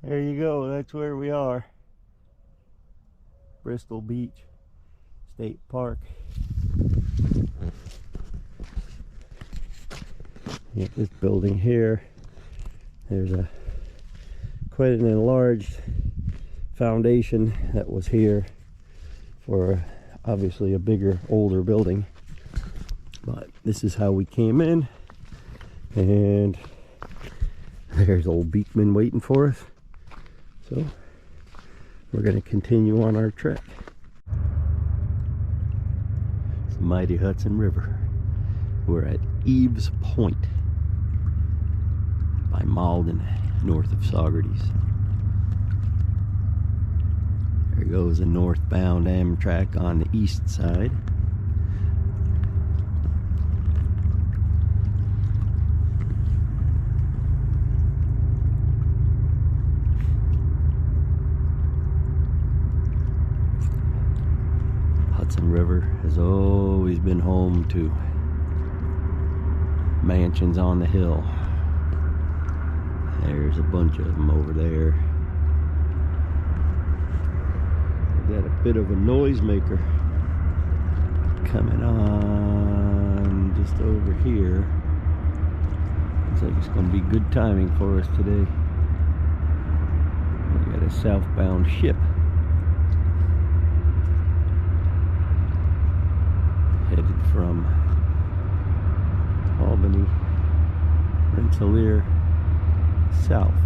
There you go, that's where we are. Bristol Beach State Park. Yeah, this building here, there's quite an enlarged foundation that was here for obviously a bigger, older building. But this is how we came in, and there's old Beekman waiting for us. So we're going to continue on our trek. It's the mighty Hudson River. We're at Eves Point by Malden, north of Saugerties. There goes a northbound Amtrak on the east side. Hudson River has always been home to mansions on the hill. There's a bunch of them over there. We got a bit of a noisemaker coming on just over here. Looks like it's going to be good timing for us today. We got a southbound ship headed from Albany, Rensselaer, south.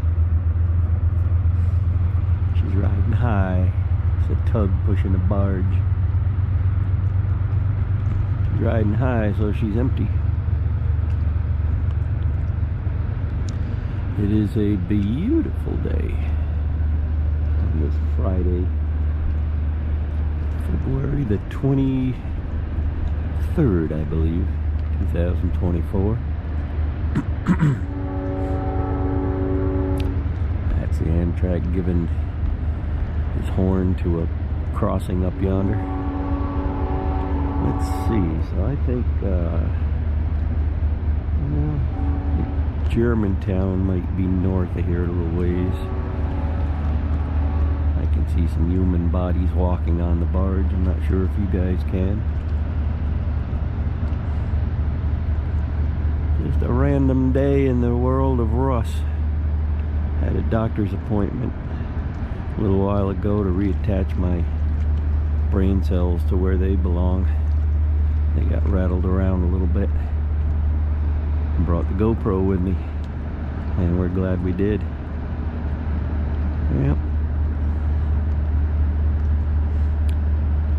She's riding high. It's a tug pushing a barge. She's riding high, so she's empty. It is a beautiful day on this Friday, February the 23rd, I believe, 2024. That's the Amtrak giving his horn to a crossing up yonder. Let's see, so I think Germantown might be north of here a little ways. I can see some human bodies walking on the barge. I'm not sure if you guys can. Just a random day in the world of Russ. Had a doctor's appointment a little while ago to reattach my brain cells to where they belong. They got rattled around a little bit. I brought the GoPro with me, and we're glad we did. Yep.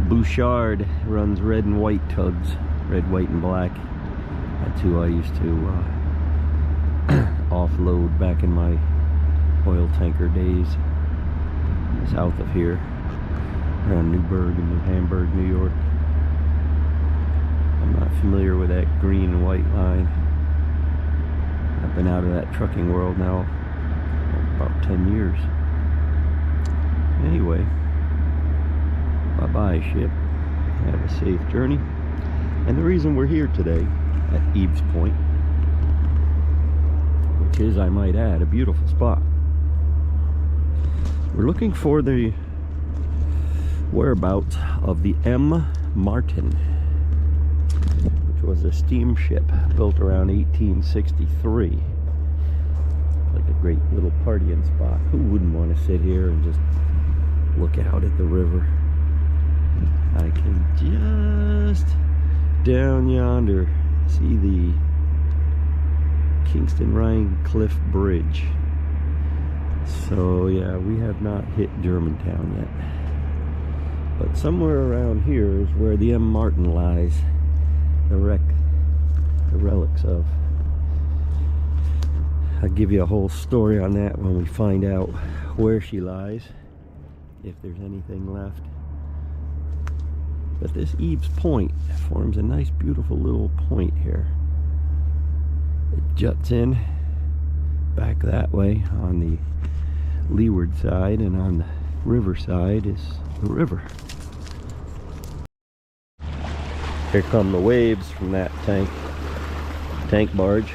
Bouchard runs red and white tugs, red, white, and black. That's who I used to offload back in my oil tanker days, south of here, around Newburgh and New Hamburg, New York. I'm not familiar with that green and white line. I've been out of that trucking world now about 10 years. Anyway, bye-bye ship. Have a safe journey. And the reason we're here today at Eves Point, which is, I might add, a beautiful spot. We're looking for the whereabouts of the m.Martin, which was a steamship built around 1863. Like a great little partying spot. Who wouldn't want to sit here and just look out at the river? I can just down yonder see the Kingston Rhine Cliff Bridge. So yeah, we have not hit Germantown yet, but somewhere around here is where the m.Martin lies, the relics of I'll give you a whole story on that when we find out where she lies, if there's anything left. But this Eves Point forms a nice, beautiful little point here. It juts in back that way on the leeward side, and on the river side is the river. Here come the waves from that tank barge.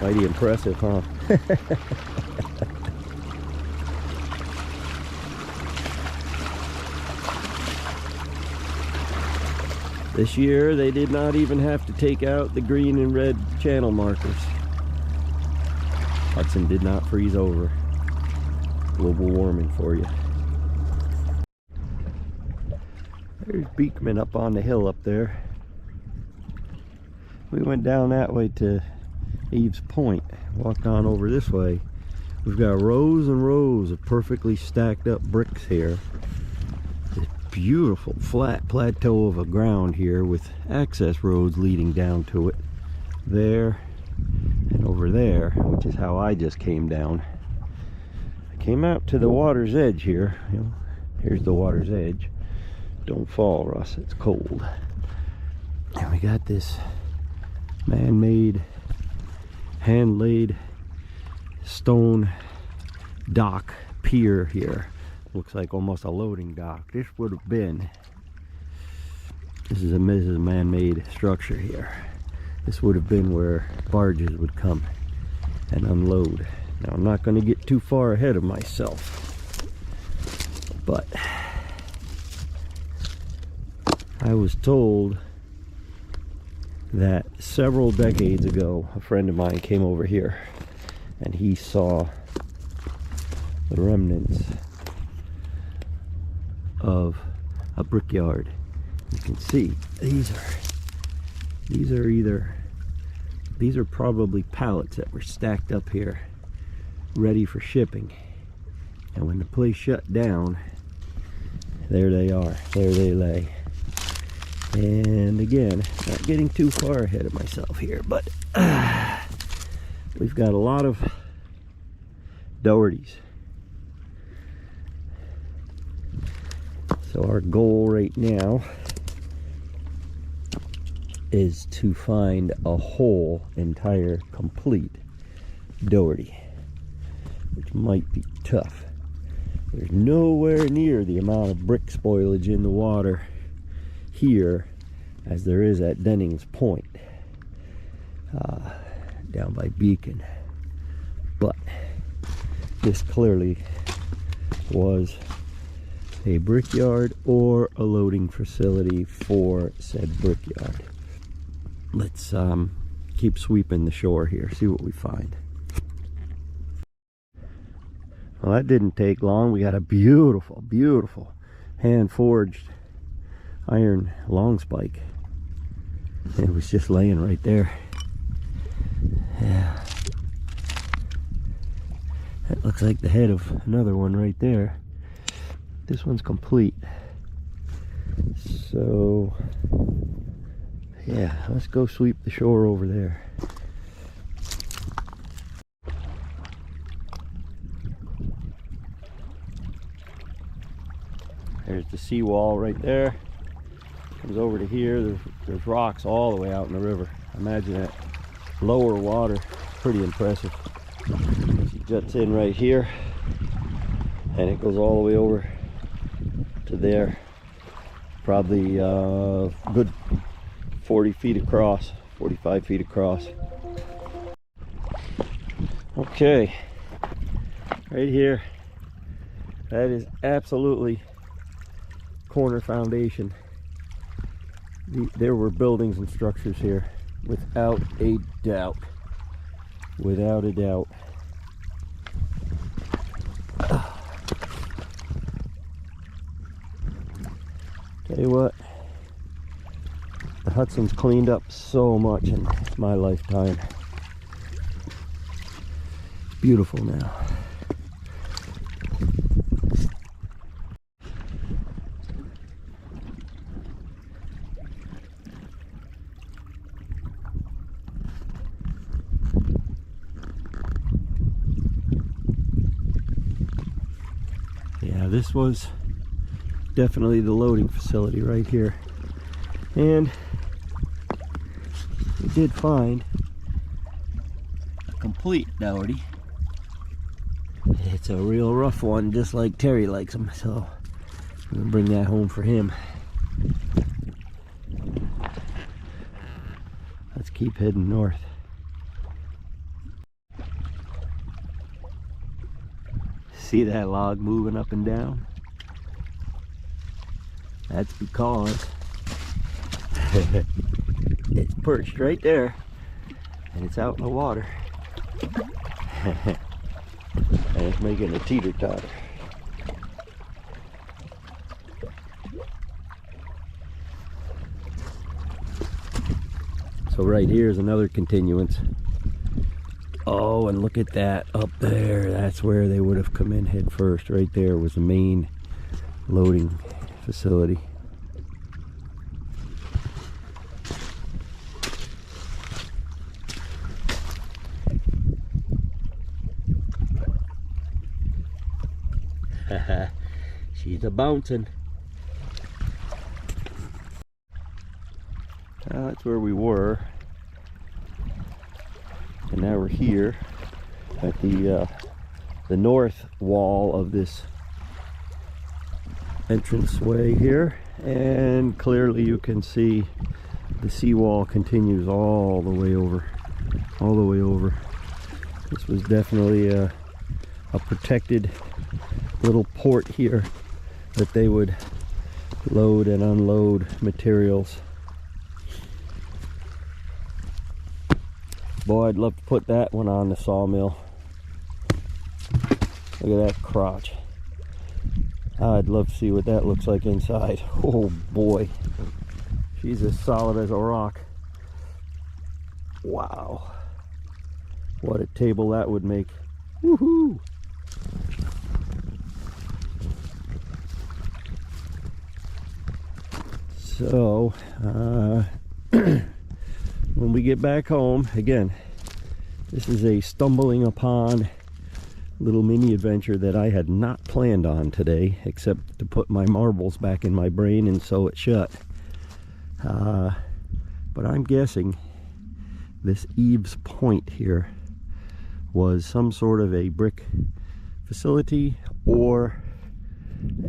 Mighty impressive, huh? This year they did not even have to take out the green and red channel markers. Hudson did not freeze over. Global warming for you. There's Beekman up on the hill up there. We went down that way to Eves Point, walked on over this way. We've got rows and rows of perfectly stacked up bricks here. This beautiful flat plateau of a ground here with access roads leading down to it. There and over there, which is how I just came down. I came out to the water's edge here. You know, here's the water's edge. Don't fall, Russ, it's cold. And we got this man-made, hand-laid stone dock pier here. Looks like almost a loading dock. This would have been, this is a man-made structure here. This would have been where barges would come and unload. Now I'm not going to get too far ahead of myself, but I was told that several decades ago a friend of mine came over here and he saw the remnants of a brickyard. You can see these are probably pallets that were stacked up here ready for shipping, and when the place shut down, there they are, there they lay. And again, not getting too far ahead of myself here, but we've got a lot of Dohertys. So our goal right now is to find a whole, entire, complete Doherty, which might be tough. There's nowhere near the amount of brick spoilage in the water here as there is at Denning's Point, down by Beacon. But this clearly was a brickyard or a loading facility for said brickyard. Let's keep sweeping the shore here, see what we find. Well, that didn't take long. We got a beautiful, beautiful hand-forged iron long spike. It was just laying right there. Yeah. That looks like the head of another one right there. This one's complete. So, yeah, let's go sweep the shore over there. There's the seawall right there. Comes over to here. There's rocks all the way out in the river. Imagine that lower water. Pretty impressive. It juts in right here, and it goes all the way over to there. Probably good 40 feet across, 45 feet across. Okay, right here. That is absolutely corner foundation. There were buildings and structures here, without a doubt. Without a doubt. Tell you what, the Hudson's cleaned up so much in my lifetime. It's beautiful now. this was definitely the loading facility right here. And we did find a complete dowdy. It's a real rough one, just like Terry likes them, so I'm gonna bring that home for him. Let's keep heading north. See that log moving up and down? That's because it's perched right there and it's out in the water. And it's making a teeter-totter. So right here is another continuance. Oh, and look at that up there. That's where they would have come in head first. Right there was the main loading facility. She's a bouncing. That's where we were, and now we're here at the north wall of this entranceway here, and clearly you can see the seawall continues all the way over, This was definitely a protected little port here that they would load and unload materials. Boy, I'd love to put that one on the sawmill. Look at that crotch. I'd love to see what that looks like inside. Oh boy, she's as solid as a rock. Wow, what a table that would make. Woohoo! So when we get back home, again, this is a stumbling upon little mini adventure that I had not planned on today, except to put my marbles back in my brain and sew it shut. But I'm guessing this Eves Point here was some sort of a brick facility, or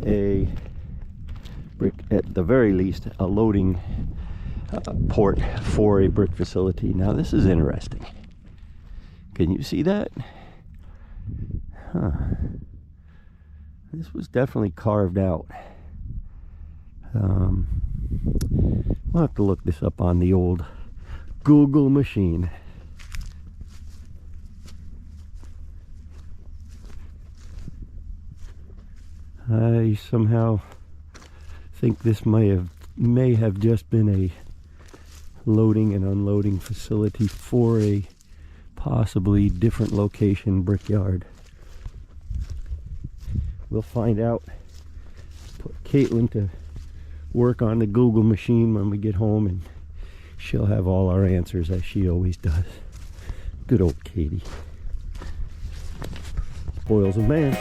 a brick, at the very least, a loading port for a brick facility. Now this is interesting. Can you see that? Huh. This was definitely carved out. We'll have to look this up on the old Google machine. I somehow think this may have just been a loading and unloading facility for a possibly different location brickyard. We'll find out. Put Caitlin to work on the Google machine when we get home, and she'll have all our answers, as she always does. Good old Katie. Spoils a man.